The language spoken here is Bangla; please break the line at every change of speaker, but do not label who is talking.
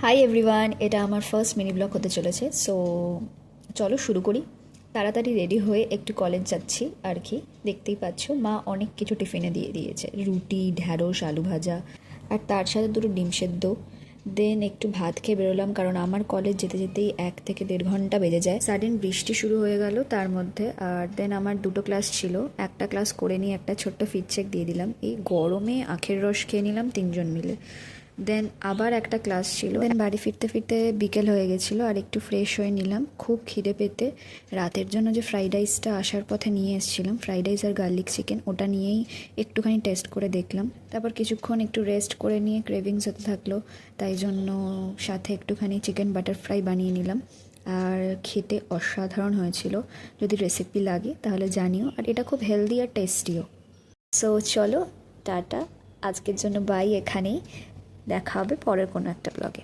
হাই এভরিওয়ান, এটা আমার ফার্স্ট মিনি ব্লগ হতে চলেছে। সো চলো শুরু করি। তাড়াতাড়ি রেডি হয়ে একটু কলেজ যাচ্ছি আর কি। দেখতেই পাচ্ছ মা অনেক কিছু টিফিনে দিয়ে দিয়েছে, রুটি, ঢ্যাঁড়স, আলু ভাজা, আর তার সাথে দুটো ডিম সেদ্ধ। দেন একটু ভাত খেয়ে বেরোলাম, কারণ আমার কলেজ যেতে যেতেই 1 থেকে 1.5 ঘন্টা বেজে যায়। সাডেন বৃষ্টি শুরু হয়ে গেল তার মধ্যে। আর দেন আমার দুটো ক্লাস ছিল, একটা ক্লাস করে নিয়ে একটা ছোট্ট ফিড চেক দিয়ে দিলাম। এই গরমে আখের রস খেয়ে নিলাম 3জন মিলে। দেন আবার একটা ক্লাস ছিল। দেন বাড়ি ফিরতে ফিরতে বিকেল হয়ে গেছিলো, আর একটু ফ্রেশ হয়ে নিলাম। খুব খিদে পেতে রাতের জন্য যে ফ্রাইড রাইসটা আসার পথে নিয়ে এসেছিলাম, ফ্রাইড রাইস আর গার্লিক চিকেন, ওটা নিয়েই একটুখানি টেস্ট করে দেখলাম। তারপর কিছুক্ষণ একটু রেস্ট করে নিয়ে ক্রেভিংস হতে থাকলো, তাই জন্য সাথে একটুখানি চিকেন বাটার ফ্রাই বানিয়ে নিলাম। আর খেতে অসাধারণ হয়েছিল। যদি রেসিপি লাগে তাহলে জানিও, আর এটা খুব হেলদি আর টেস্টিও। সো চলো, টাটা, আজকের জন্য বাই। এখানেই দেখা হবে পরের কোনো একটা ব্লগে।